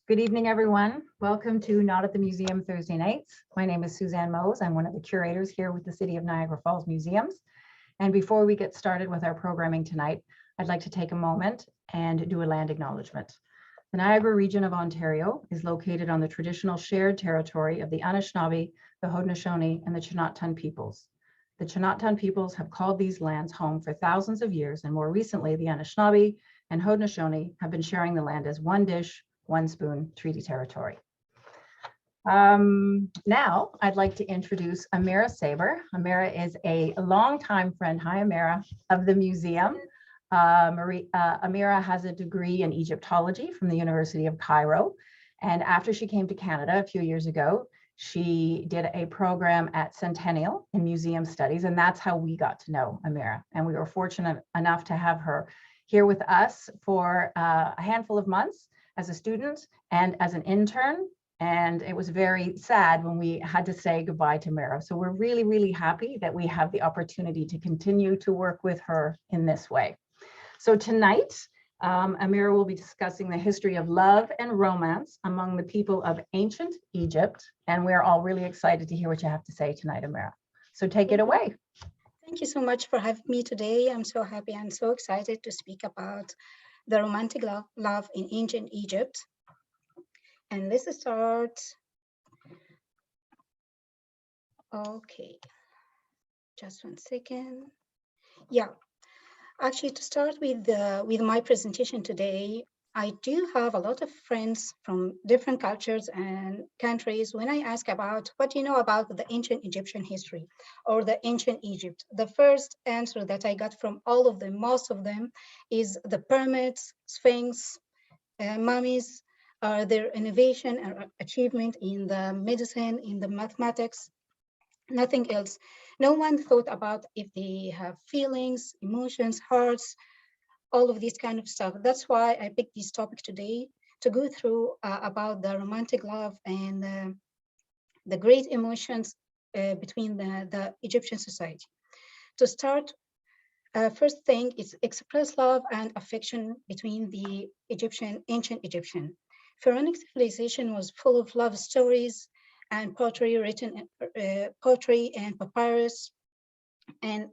Good evening, everyone. Welcome to Not at the Museum Thursday nights. My name is Suzanne Mose. I'm one of the curators here with the City of Niagara Falls Museums. And before we get started with our programming tonight, I'd like to take a moment and do a land acknowledgement. The Niagara region of Ontario is located on the traditional shared territory of the Anishinaabe, the Haudenosaunee, and the Chinootan peoples. The Chinootan peoples have called these lands home for thousands of years, and more recently, the Anishinaabe and Haudenosaunee have been sharing the land as one dish, one spoon treaty territory. Now I'd like to introduce Amira Saber. Amira is a longtime friend, hi Amira, of the museum. Amira has a degree in Egyptology from the University of Cairo. And after she came to Canada a few years ago, she did a program at Centennial in museum studies. And that's how we got to know Amira. And we were fortunate enough to have her here with us for a handful of months as a student and as an intern. And it was very sad when we had to say goodbye to Amira. So we're really, really happy that we have the opportunity to continue to work with her in this way. So tonight, Amira will be discussing the history of love and romance among the people of ancient Egypt. And we're all really excited to hear what you have to say tonight, Amira. So take it away. Thank you so much for having me today. I'm so happy and so excited to speak about the romantic love in ancient Egypt. And let's start. Okay, just 1 second. Yeah, actually to start with my presentation today, I do have a lot of friends from different cultures and countries. When I ask about what do you know about the ancient Egyptian history or the ancient Egypt, the first answer that I got from all of them, most of them, is the pyramids, sphinx, mummies, their innovation and achievement in the medicine, in the mathematics, nothing else. No one thought about if they have feelings, emotions, hearts, all of this kind of stuff. That's why I picked this topic today to go through about the romantic love and the great emotions between the Egyptian society. To start, first thing is express love and affection between the ancient Egyptian. Pharaonic civilization was full of love stories and poetry poetry and papyrus, and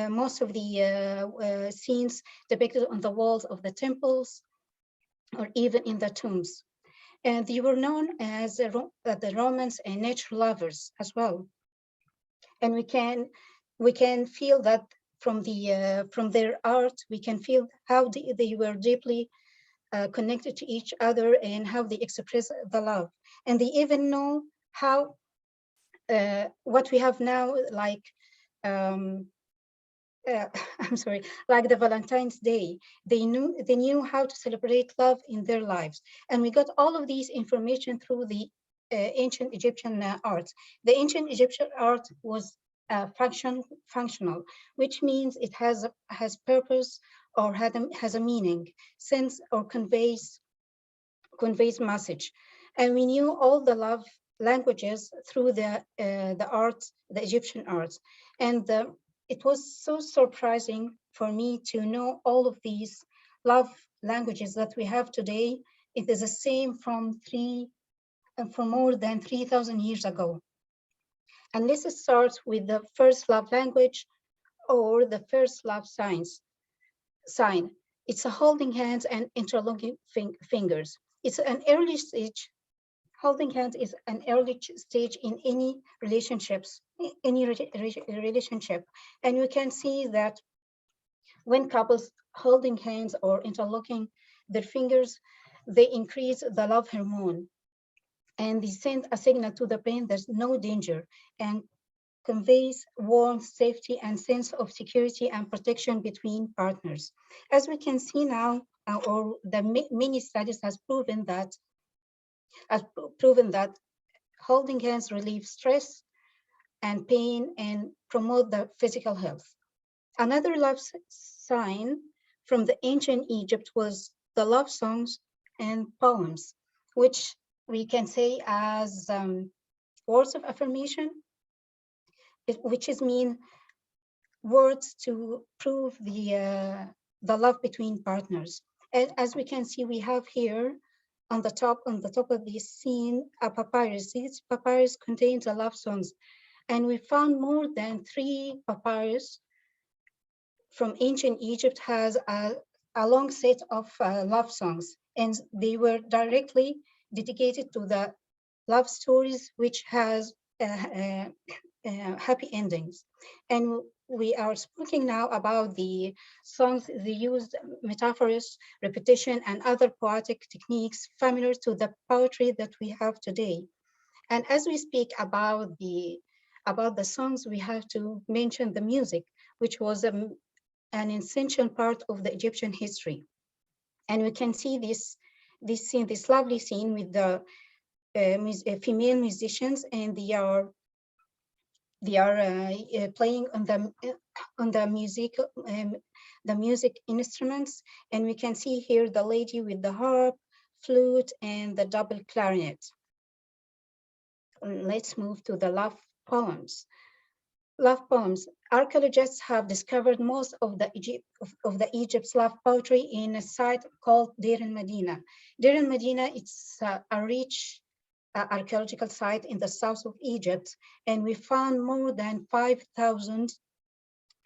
most of the scenes depicted on the walls of the temples or even in the tombs. And they were known as the Romans and nature lovers as well. And we can feel that from their art, we can feel how they were deeply connected to each other and how they express the love. And they even know how what we have now, like I'm sorry, like the Valentine's Day. They knew how to celebrate love in their lives. And we got all of these information through the ancient Egyptian art. The ancient Egyptian art was functional, which means it has purpose or has a meaning, sense or conveys message. And we knew all the love languages through the arts, the Egyptian arts. And it was so surprising for me to know all of these love languages that we have today. It is the same from more than 3,000 years ago. And let's start with the first love language or the first love sign. It's a holding hands and interlocking fingers. It's an early stage. Holding hands is an early stage in any relationships, relationship. And you can see that when couples holding hands or interlocking their fingers, they increase the love hormone. And they send a signal to the brain there's no danger and conveys warmth, safety, and sense of security and protection between partners. As we can see now, or the many studies has proven that holding hands relieve stress and pain and promote the physical health. Another love sign from the ancient Egypt was the love songs and poems, which we can say as words of affirmation, which mean words to prove the love between partners. And as we can see, we have here on the top of this scene, a papyrus. This papyrus contains a love songs, and we found more than 3 papyrus from ancient Egypt has a long set of love songs, and they were directly dedicated to the love stories, which has happy endings. And we are speaking now about the songs. They used metaphors, repetition, and other poetic techniques familiar to the poetry that we have today. And as we speak about the songs, we have to mention the music, which was an essential part of the Egyptian history. And we can see this scene, this lovely scene with the female musicians, and they are playing on the music instruments. And we can see here the lady with the harp, flute, and the double clarinet. Let's move to the love poems. Love poems. Archaeologists have discovered most of the Egypt's love poetry in a site called Deir el-Medina. Deir el-Medina, it's a rich archaeological site in the south of Egypt, and we found more than 5,000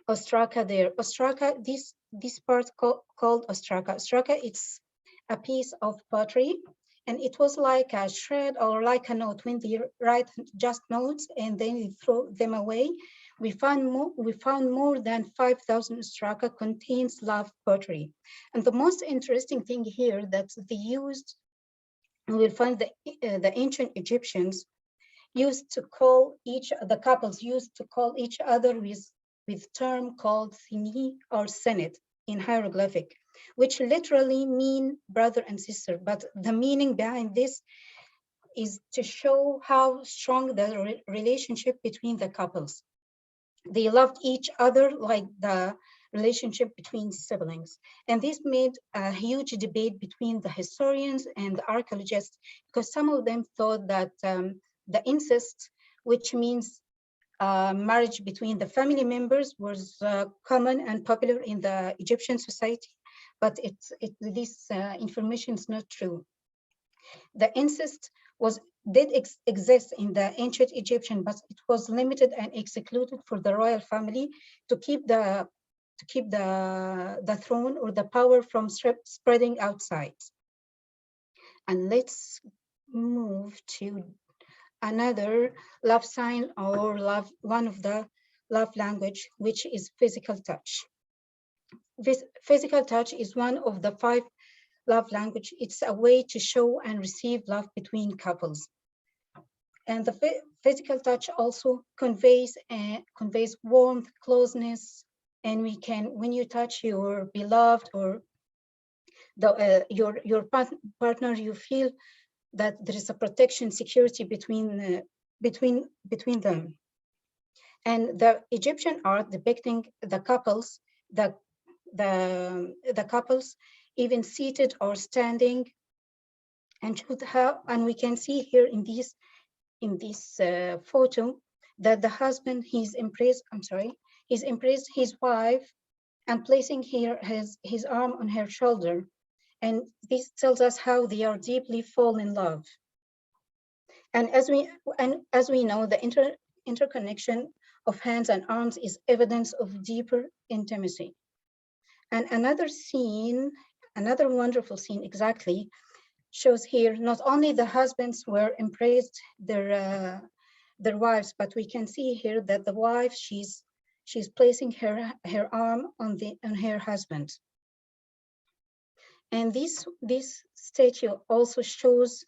ostraka there. Ostraka, this part called ostraka. Ostraka, it's a piece of pottery, and it was like a shred or like a note. When they write just notes and then they throw them away, we found more than 5,000 ostraka contains love pottery. And the most interesting thing here that they used, we'll find the ancient Egyptians used to call the couples used to call each other with term called sini or senet in hieroglyphic, which literally mean brother and sister. But the meaning behind this is to show how strong the relationship between the couples. They loved each other like the relationship between siblings. And this made a huge debate between the historians and the archaeologists, because some of them thought that the incest, which means marriage between the family members, was common and popular in the Egyptian society, but this information is not true. The incest did exist in the ancient Egyptian, but it was limited and excluded for the royal family to keep the throne or the power from spreading outside. And let's move to another love sign or one of the love language, which is physical touch. This physical touch is one of the 5 love language. It's a way to show and receive love between couples. And the physical touch also conveys warmth, closeness, and when you touch your beloved or your partner, you feel that there is a protection, security between them. And the Egyptian art depicting the couples, the couples even seated or standing, and we can see here in this photo that the husband he's embraced his wife and placing here his arm on her shoulder, and this tells us how they are deeply fall in love. And as we know, the interconnection of hands and arms is evidence of deeper intimacy. And another wonderful scene exactly shows here not only the husbands were embraced their wives, but we can see here that the wife she's placing her arm on her husband. And this statue also shows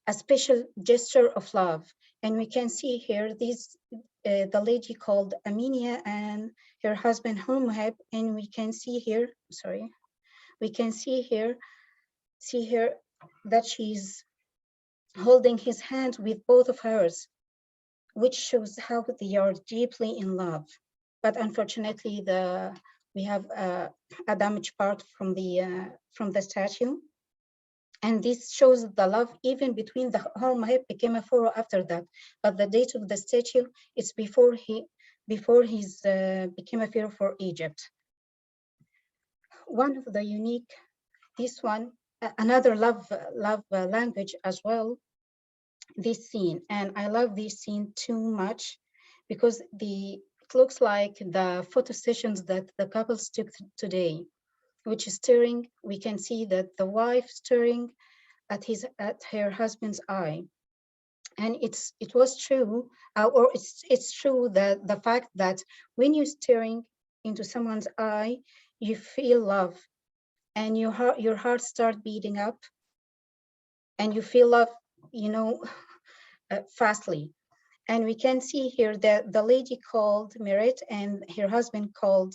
a special gesture of love. And we can see here the lady called Aminia and her husband Hormuheb, and we can see here, see here that she's holding his hand with both of hers, which shows how they are deeply in love. But unfortunately, we have a damaged part from the statue. And this shows the love even between the Hormuheb became a pharaoh after that. But the date of the statue is before he became a pharaoh for Egypt. One of the unique, this one another love language as well, this scene. And I love this scene too much because it looks like the photo sessions that the couples took today, which is staring. We can see that the wife staring at her husband's eye. And it was true, or it's true that the fact that when you're staring into someone's eye, you feel love, and your heart starts beating up, and you feel love, you know, fastly. And we can see here that the lady called Miret and her husband called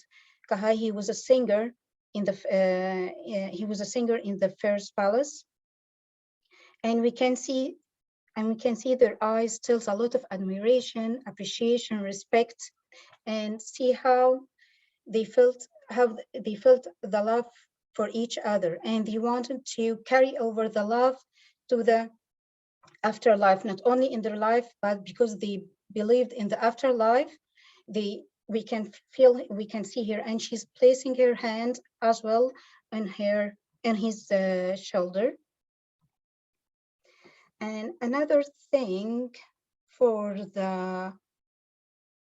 Kahai. He was a singer in the first palace, and we can see their eyes tells a lot of admiration, appreciation, respect, and see how they felt the love for each other, and they wanted to carry over the love to the afterlife, not only in their life, but because they believed in the afterlife. We can see here, and she's placing her hand as well on his shoulder. And another thing for the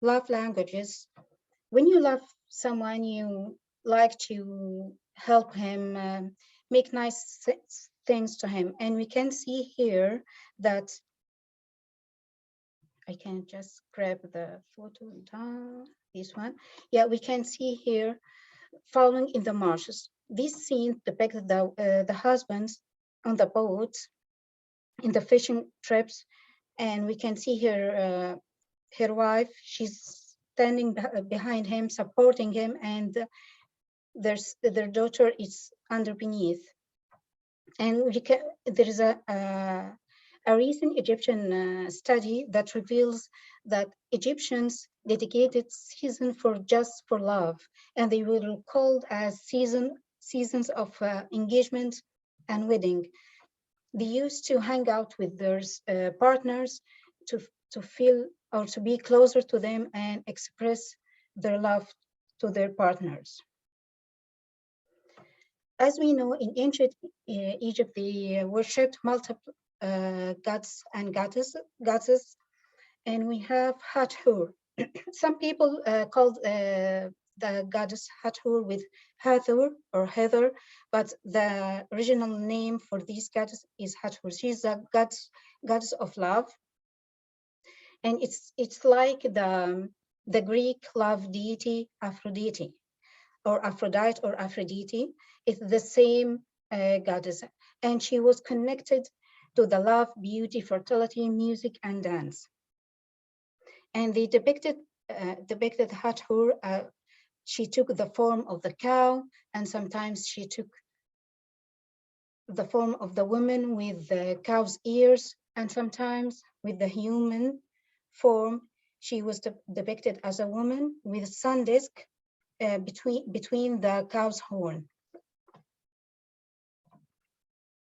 love languages, when you love someone, you like to help him, make nice things to him. And we can see here that I can just grab the photo down, this one. Yeah, we can see here following in the marshes. This scene depicts the husbands on the boat in the fishing trips, and we can see her wife. She's standing behind him, supporting him, and their daughter is underneath. And there is a recent Egyptian study that reveals that Egyptians dedicated season for love, and they were called as seasons of engagement and wedding. They used to hang out with their partners to feel or to be closer to them and express their love to their partners. As we know, in ancient Egypt, they worshipped multiple gods and goddesses, and we have Hathor. Some people called the goddess Hathor with Hathor or Heather, but the original name for this goddess is Hathor. She's a goddess of love, and it's like the Greek love deity Aphrodite, or Aphrodite or Aphrodite. It's the same goddess, and she was connected to the love, beauty, fertility, music, and dance. And they depicted Hathor. She took the form of the cow, and sometimes she took the form of the woman with the cow's ears, and sometimes with the human form. She was depicted as a woman with a sun disk between the cow's horn.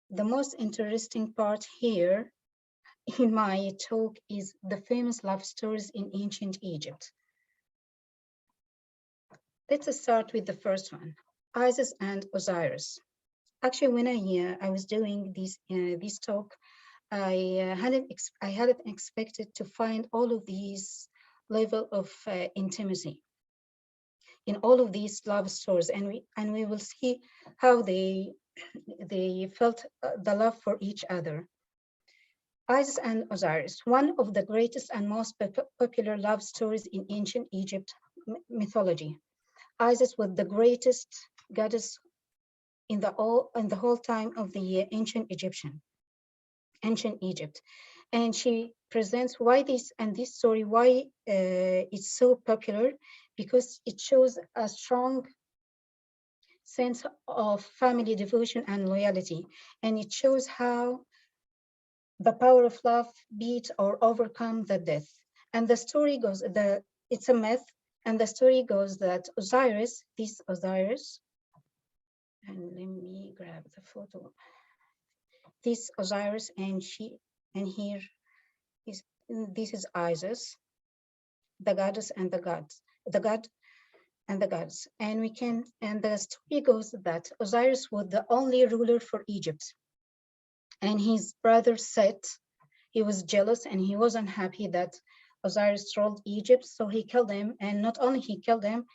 The most interesting part here in my talk is the famous love stories in ancient Egypt. Let's start with the first one, Isis and Osiris. Actually, when I was doing this talk, I hadn't expected to find all of these level of intimacy in all of these love stories, and we will see how they felt the love for each other. Isis and Osiris, one of the greatest and most popular love stories in ancient Egypt mythology. Isis was the greatest goddess in the whole time of the ancient Egypt, and she presents why this story it's so popular, because it shows a strong sense of family devotion and loyalty, and it shows how the power of love beat or overcome the death. And the story goes it's a myth, and the story goes that Osiris, and let me grab the photo. This Osiris, here this is Isis, the goddess and the god. and the gods. And the story goes that Osiris was the only ruler for Egypt. And his brother Set, he was jealous and he wasn't happy that Osiris ruled Egypt. So he killed him. And not only he killed him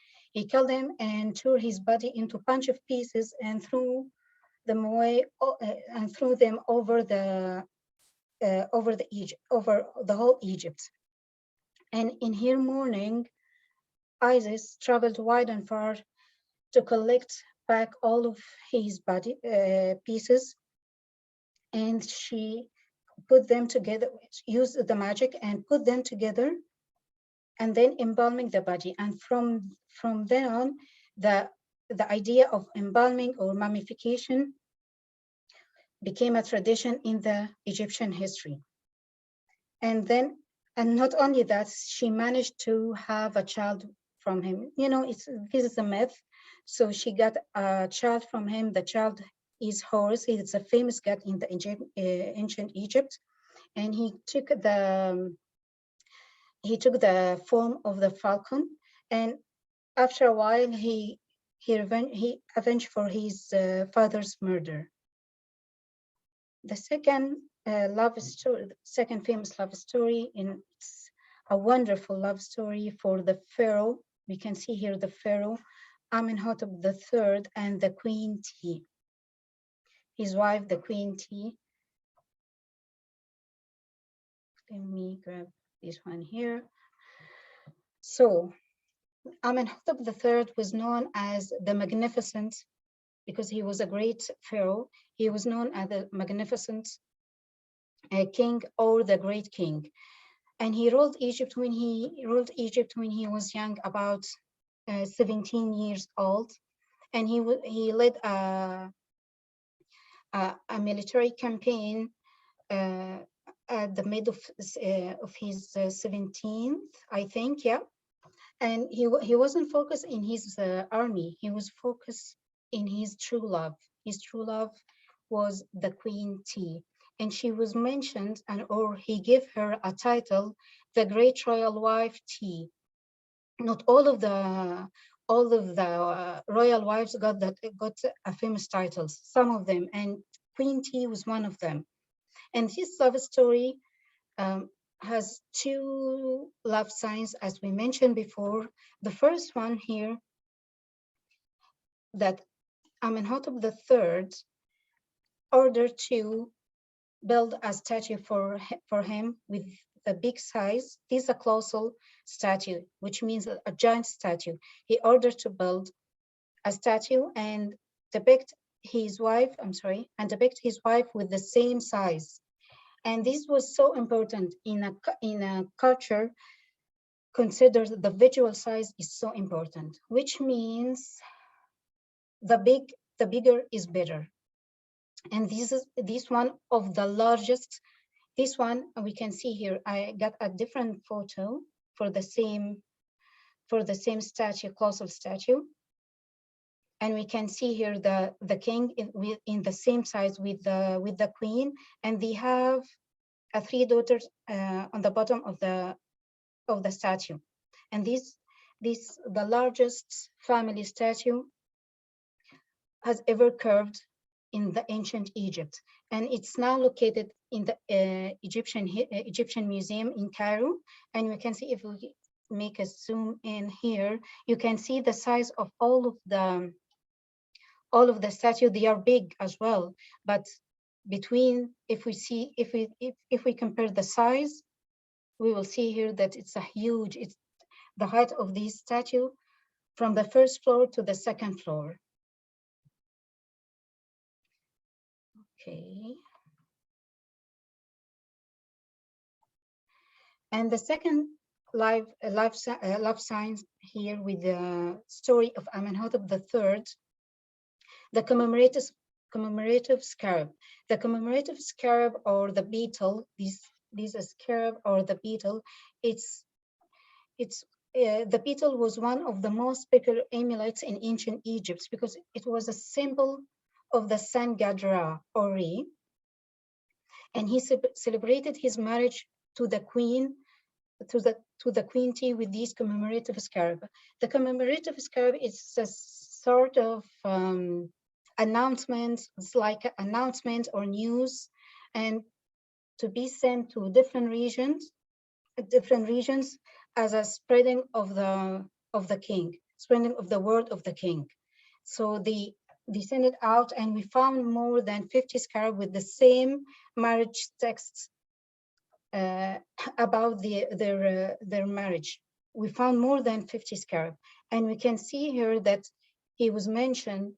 and tore his body into a bunch of pieces and threw them away and threw them over the whole Egypt. And in her mourning, Isis traveled wide and far to collect back all of his body pieces, and she put them together, used the magic and put them together, and then embalming the body. And from then on, the idea of embalming or mummification became a tradition in the Egyptian history. And not only that, she managed to have a child from him. You know, this is a myth. So she got a child from him. The child is Horus. He's a famous god in the ancient Egypt, and he took the form of the falcon. And after a while, he avenged for his father's murder. The second second famous love story, and it's a wonderful love story for the pharaoh. We can see here the pharaoh Amenhotep III and the Queen T. His wife, the Queen T. Let me grab this one here. So Amenhotep III was known as the Magnificent because he was a great pharaoh. He was known as the Magnificent king or the great king. And he ruled Egypt when he was young, about 17 years old. And he led a military campaign at the mid of his 17th, I think, yeah. And he wasn't focused in his army. He was focused in his true love. His true love was the Queen T. And she was mentioned, or he gave her a title, the Great Royal Wife T. Not all of the royal wives got a famous titles. Some of them, and Queen T was one of them. And his love story has two love signs, as we mentioned before. The first one here, that Amenhotep III ordered to build a statue for him with the big size. This is a colossal statue, which means a giant statue. He ordered to build a statue and depict his wife with the same size. And this was so important in a culture considered the visual size is so important, which means the bigger is better. And this one of the largest. This one we can see here. I got a different photo for the same statue, colossal statue, and we can see here the king in the same size with the queen, and they have three daughters on the bottom of the statue. And this the largest family statue has ever carved in the ancient Egypt, and it's now located in the Egyptian Museum in Cairo. And we can see, if we make a zoom in here, you can see the size of all of the statue. They are big as well, but between, if we compare the size, we will see here that it's the height of this statue from the first floor to the second floor. Okay. And the second love sign here with the story of Amenhotep III, the commemorative scarab. The commemorative scarab, or the beetle, this scarab or the beetle, the beetle was one of the most popular amulets in ancient Egypt because it was a symbol of the sun god Ra, or Re, and he celebrated his marriage to the queen to the queen tea with these commemorative scarab. The commemorative scarab is a sort of announcement. It's like an announcement or news, and to be sent to different regions as a spreading of the king, spreading of the word of the king. So they sent it out, and we found more than 50 scarab with the same marriage texts about their marriage. We found more than 50 scarab, and we can see here that he was mentioned.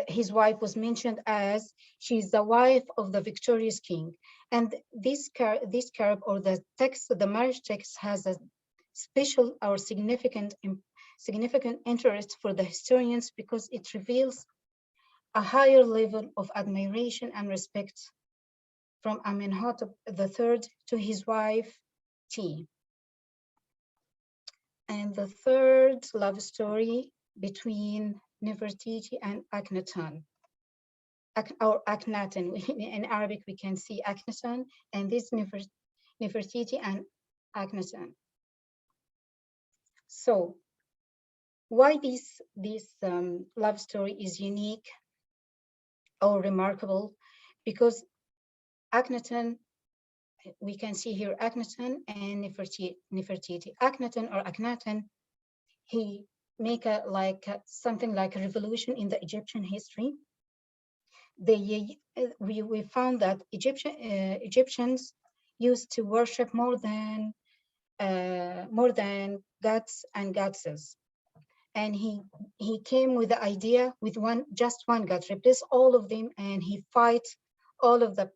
His wife was mentioned as she's the wife of the victorious king, and this scarab or the text, the marriage text, has a special or significant interest for the historians because it reveals a higher level of admiration and respect from Amenhotep III to his wife T. And the third love story between Nefertiti and Akhenaten, or Akhenaten. In Arabic, we can see Akhenaten, and this Nefertiti and Akhenaten. So, why this love story is unique or remarkable? Because Akhenaten, we can see here Akhenaten and Nefertiti. Akhenaten or Akhenaten, he make something like a revolution in the Egyptian history. We found that Egyptians used to worship more than gods and goddesses, and he came with the idea with just one god, replace all of them, and he fight all of the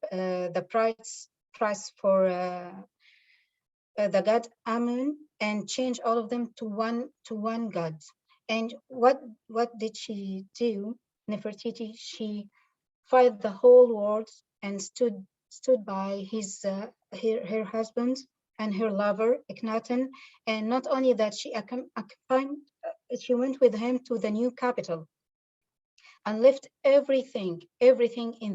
price for the god Amun, and change all of them to one god. And what did she do? Nefertiti, she fight the whole world and stood by her husband and her lover Akhenaten. And not only that, she went with him to the new capital and left everything in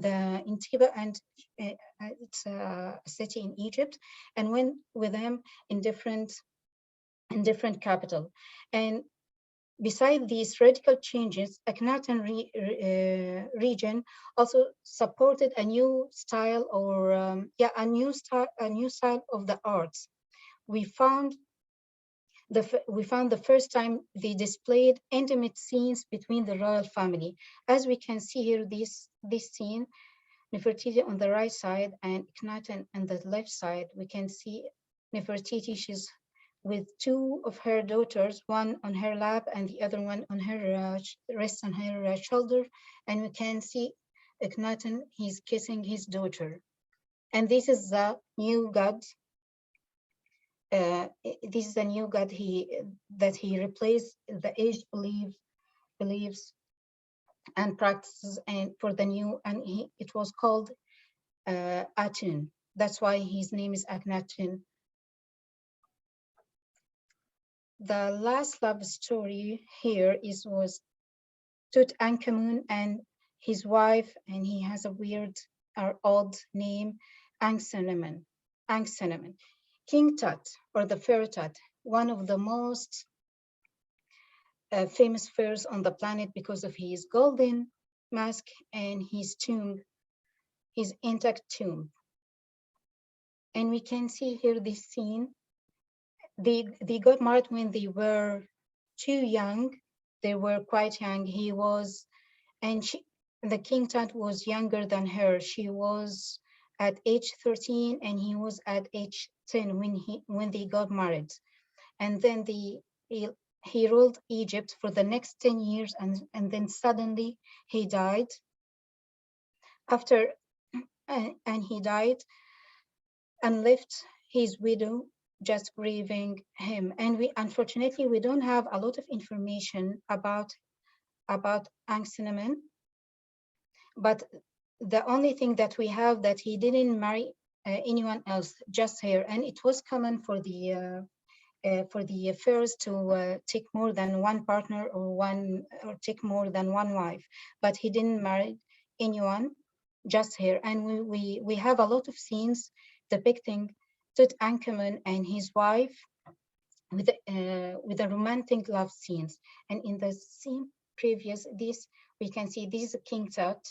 Tiba, and it's a city in Egypt, and went with them in different capital. And beside these radical changes, Akhenaten region also supported a new style, or a new style of the arts. We found the first time they displayed intimate scenes between the royal family. As we can see here, this scene, Nefertiti on the right side and Akhenaten on the left side, we can see Nefertiti, she's with two of her daughters, one on her lap and the other one on her rests on her shoulder. And we can see Akhenaten, he's kissing his daughter. And this is the new god. This is a new god that he replaced the aged beliefs and practices, and for the new, and it was called Atun. That's why his name is Akhenaten. The last love story here was Tutankhamun and his wife, and he has a weird or odd name, Ankhesenamun. King Tut, or the Pharaoh Tut, one of the most famous pharaohs on the planet because of his golden mask and his tomb, his intact tomb. And we can see here this scene. They got married when they were too young. They were quite young. The King Tut was younger than her. She was at age 13 and he was at age 10 when they got married. And then he ruled Egypt for the next 10 years, and then suddenly he died. And he died and left his widow just grieving him. And unfortunately we don't have a lot of information about Ankhesenamun, but the only thing that we have that he didn't marry anyone else, just her. And it was common for the pharaohs to take more than one partner or take more than one wife, but he didn't marry anyone, just her. And we have a lot of scenes depicting Tutankhamun and his wife with the romantic love scenes. And in the scene previous this, we can see this is King Tut,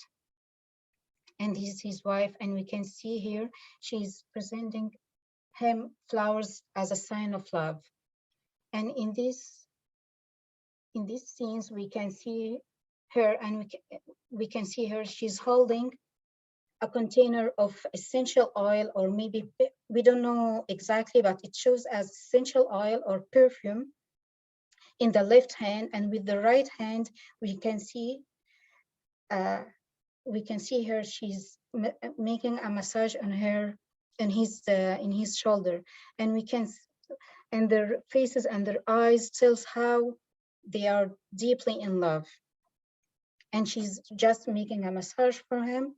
and this is his wife, and we can see here she's presenting him flowers as a sign of love. And in these scenes, we can see her, and we can see her. She's holding a container of essential oil, or maybe we don't know exactly, but it shows as essential oil or perfume in the left hand, and with the right hand we can see her. She's making a massage on her, in his shoulder, and we can, and their faces and their eyes tells how they are deeply in love. And she's just making a massage for him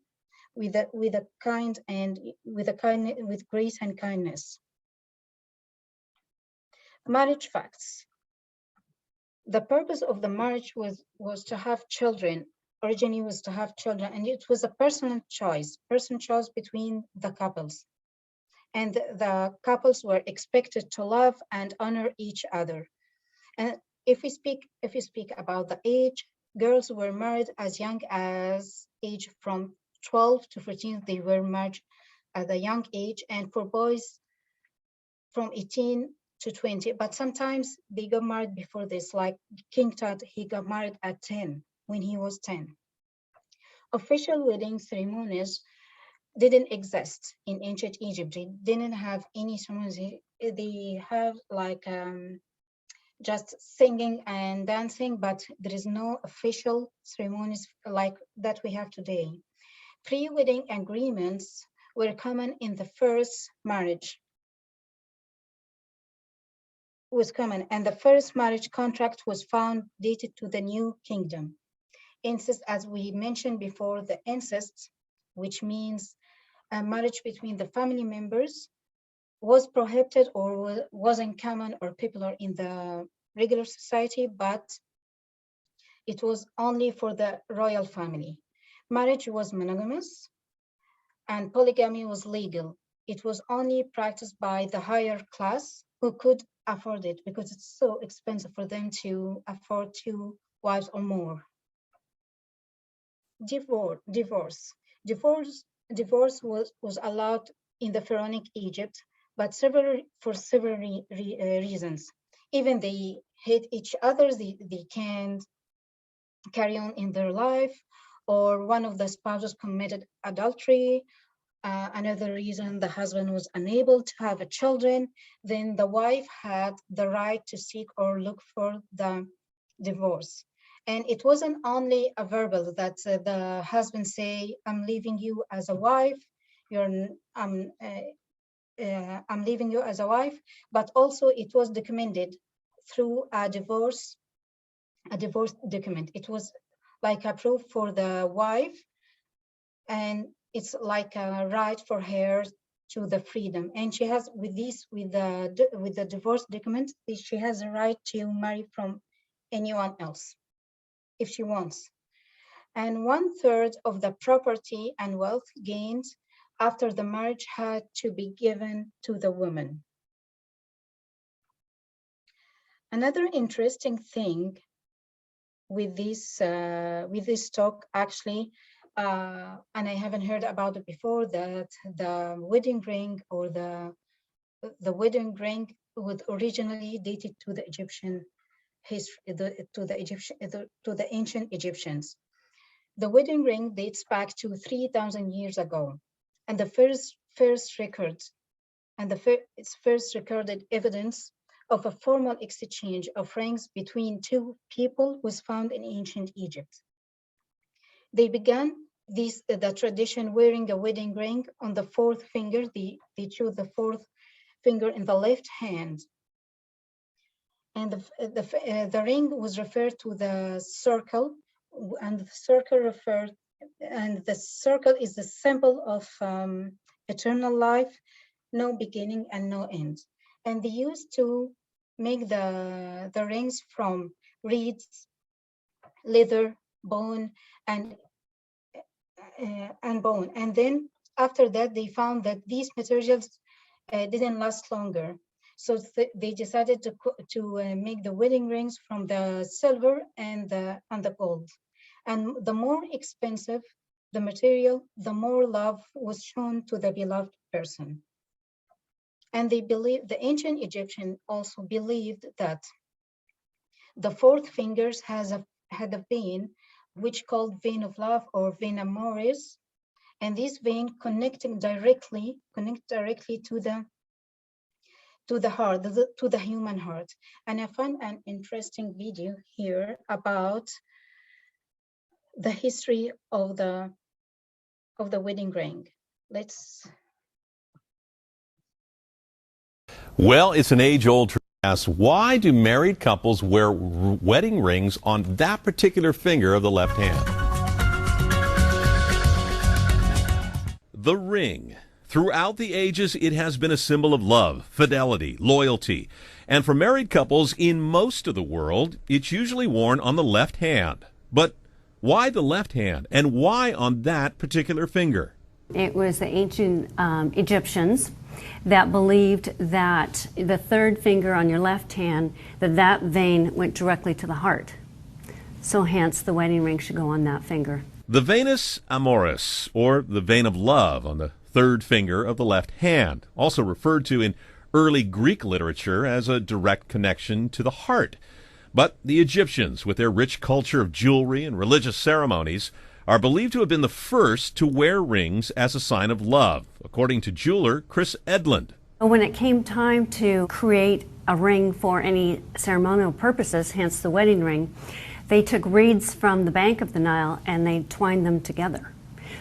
with a kind and with grace and kindness. Marriage facts. The purpose of the marriage was to have children. Originally was to have children, and it was a personal choice between the couples. And the couples were expected to love and honor each other. And if we speak about the age, girls were married as young as age from 12 to 14. They were married at a young age, and for boys from 18 to 20. But sometimes they got married before this, like King Tut, he got married at 10, when he was 10. Official wedding ceremonies didn't exist in ancient Egypt. They didn't have any ceremonies. They have like just singing and dancing, but there is no official ceremonies like that we have today. Pre-wedding agreements were common in the first marriage. And the first marriage contract was found dated to the New Kingdom. Incest, as we mentioned before, the incest, which means a marriage between the family members, was prohibited or wasn't common or popular in the regular society, but it was only for the royal family. Marriage was monogamous and polygamy was legal. It was only practiced by the higher class who could afford it, because it's so expensive for them to afford 2 wives or more. Divorce was allowed in the Pharaonic Egypt, but for several reasons. Even they hate each other, they can't carry on in their life, or one of the spouses committed adultery. Another reason, the husband was unable to have children, then the wife had the right to seek or look for the divorce. And it wasn't only a verbal that the husband say, I'm leaving you as a wife, I'm leaving you as a wife, but also it was documented through a divorce document. It was like a proof for the wife, and it's like a right for her to the freedom. And she has, with the divorce document, she has a right to marry from anyone else if she wants. And 1/3 of the property and wealth gained after the marriage had to be given to the woman. Another interesting thing with this talk, actually, and I haven't heard about it before, that the wedding ring or the wedding ring would originally dated to the Egyptian history, to the ancient Egyptians. The wedding ring dates back to 3,000 years ago, and the first recorded evidence of a formal exchange of rings between two people was found in ancient Egypt. They began the tradition wearing a wedding ring on the fourth finger. They chose the fourth finger in the left hand. And the ring was referred to the circle, and the circle is the symbol of eternal life, no beginning and no end. And they used to make the rings from reeds, leather, bone, and bone. And then after that, they found that these materials didn't last longer. So they decided to make the wedding rings from the silver and the gold. And the more expensive the material, the more love was shown to the beloved person. And the ancient Egyptian also believed that the fourth fingers had a vein, which called vein of love or vein amoris, and this vein connect directly to the heart, to the human heart. And I found an interesting video here about the history of the wedding ring. Let's. Well, it's an age-old ask, why do married couples wear wedding rings on that particular finger of the left hand? The ring. Throughout the ages, it has been a symbol of love, fidelity, loyalty. And for married couples in most of the world, it's usually worn on the left hand. But why the left hand? And why on that particular finger? It was the ancient Egyptians that believed that the third finger on your left hand, that vein went directly to the heart. So hence the wedding ring should go on that finger. The venus amoris, or the vein of love, on the third finger of the left hand, also referred to in early Greek literature as a direct connection to the heart. But the Egyptians, with their rich culture of jewelry and religious ceremonies, are believed to have been the first to wear rings as a sign of love, according to jeweler Chris Edlund. When it came time to create a ring for any ceremonial purposes, hence the wedding ring, they took reeds from the bank of the Nile and they twined them together.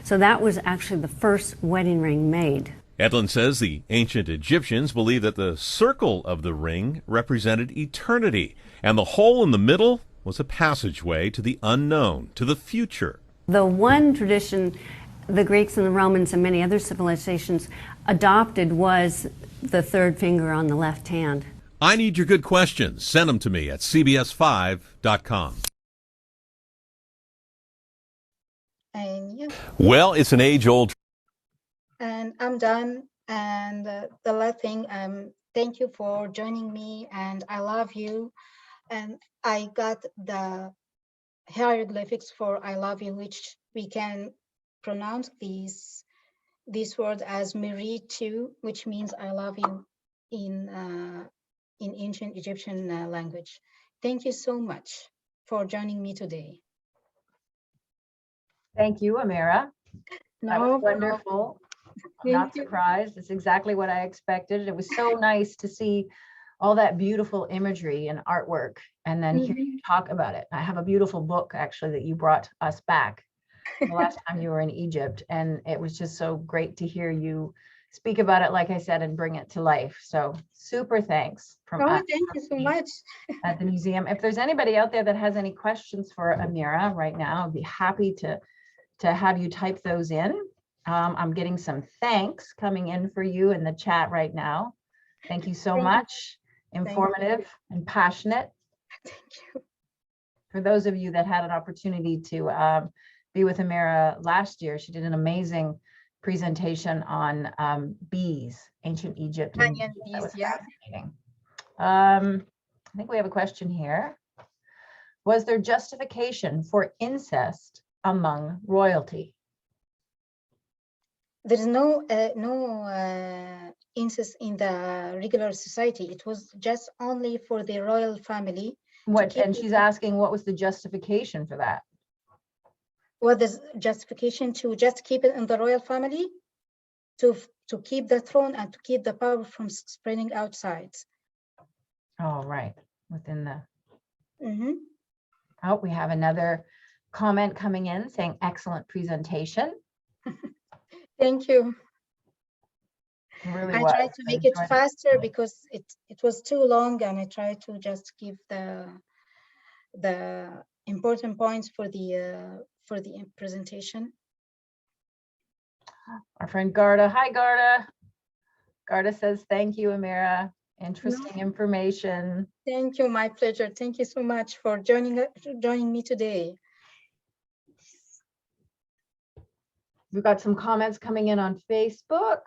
So that was actually the first wedding ring made. Edlund says the ancient Egyptians believed that the circle of the ring represented eternity, and the hole in the middle was a passageway to the unknown, to the future. The one tradition the Greeks and the Romans and many other civilizations adopted was the third finger on the left hand. I need your good questions. Send them to me at cbs5.com. And yeah. Well, it's an age-old. And I'm done. And the last thing, thank you for joining me, and I love you. And I got the hieroglyphics for I love you, which we can pronounce this word as Miri too, which means I love you in ancient Egyptian language. Thank you so much for joining me today. Thank you, Amira. That was wonderful. I'm not surprised. It's exactly what I expected. It was so nice to see all that beautiful imagery and artwork, and then hear you talk about it. I have a beautiful book actually that you brought us back the last time you were in Egypt, and it was just so great to hear you speak about it, like I said, and bring it to life. So super thanks from us. Thank you so much. At the museum. If there's anybody out there that has any questions for Amira right now, I'd be happy to have you type those in. I'm getting some thanks coming in for you in the chat right now. Thank you so much. Informative and passionate. Thank you. For those of you that had an opportunity to be with Amira last year, she did an amazing presentation on bees, ancient Egypt. And bees, that was yeah. fascinating. I think we have a question here. Was there justification for incest among royalty? There is no incest in the regular society. It was just only for the royal family. And she's asking, what was the justification for that? What is justification to just keep it in the royal family? To keep the throne and to keep the power from spreading outside. Oh, right. Within the. Oh, we have another comment coming in saying, excellent presentation. Thank you. Really I tried to make it faster because it was too long, and I tried to just give the important points for the presentation. Our friend Garda. Hi, Garda. Garda says, thank you, Amira. Interesting information. Thank you. My pleasure. Thank you so much for joining me today. We've got some comments coming in on Facebook.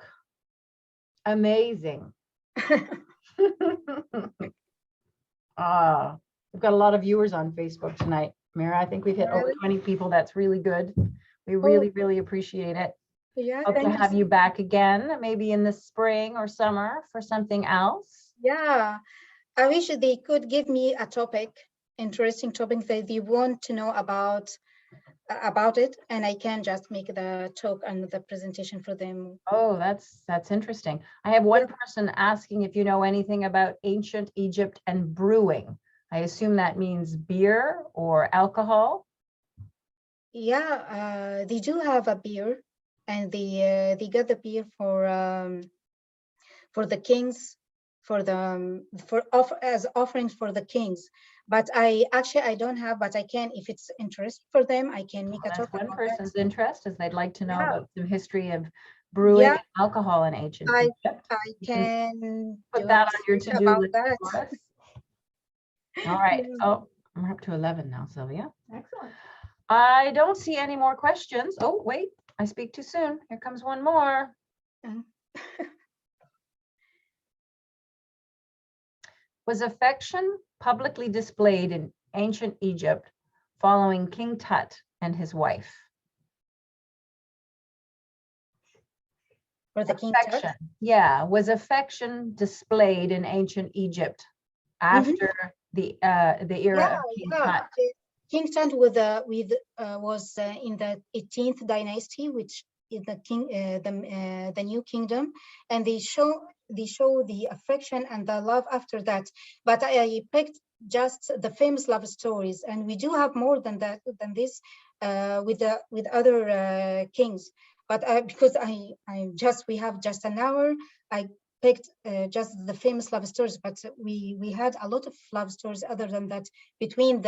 Amazing. We've got a lot of viewers on Facebook tonight, Mira. I think we've hit over Really? 20 people. That's really good. We Oh, really appreciate it. yeah, Hope to thank you. have you back again, maybe in the spring or summer for something else. Yeah, I wish they could give me a topic, interesting topic that they want to know about it, and I can just make the talk and the presentation for them. Oh, that's interesting. I have one Yeah. person asking if you know anything about ancient Egypt and brewing. I assume that means beer or alcohol. Yeah, they do have a beer, and they got the beer for the kings, as offerings for the kings. But I don't have, but I can, if it's interesting for them, I can make a That's talk one about that. person's interest, is they'd like to know Yeah. about some history of brewing Yeah, and alcohol in ancient I Egypt. I You can can put do that a on your research to-do about list that. for us. All right. Yeah. Oh, I'm up to 11 now, Sylvia. Excellent. I don't see any more questions. Oh, wait, I speak too soon. Here comes one more. Mhm. Was affection publicly displayed in ancient Egypt following King Tut and his wife? For the King Tut. Affection. Yeah, was affection displayed in ancient Egypt after the era of King Tut? King Tut was in the 18th dynasty, which is the new kingdom, and they show the affection and the love after that. But I picked just the famous love stories, and we do have more than this with other kings. But because we have just an hour, I picked just the famous love stories, but we had a lot of love stories other than that between in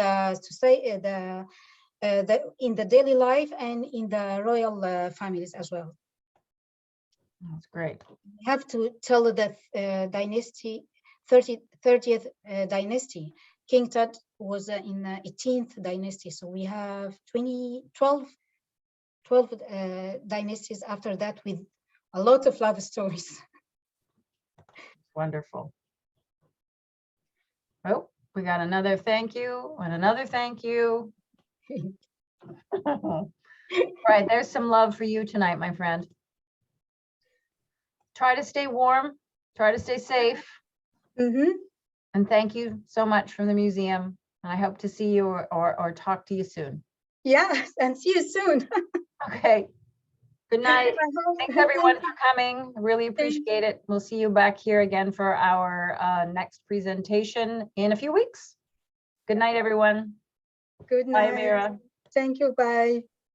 the daily life and in the royal families as well. That's great. We have to tell the dynasty, 30th dynasty. King Tut was in the 18th dynasty, so we have 12 dynasties after that with a lot of love stories. Wonderful. Oh, we got another thank you and another thank you. All right, there's some love for you tonight, my friend. Try to stay warm, try to stay safe. Mm-hmm. And thank you so much from the museum. And I hope to see you or talk to you soon. Yes, and see you soon. Okay. Good night. Thanks everyone for coming. I really appreciate it. We'll see you back here again for our next presentation in a few weeks. Good night, everyone. Good night. Bye, Amira. Thank you. Bye.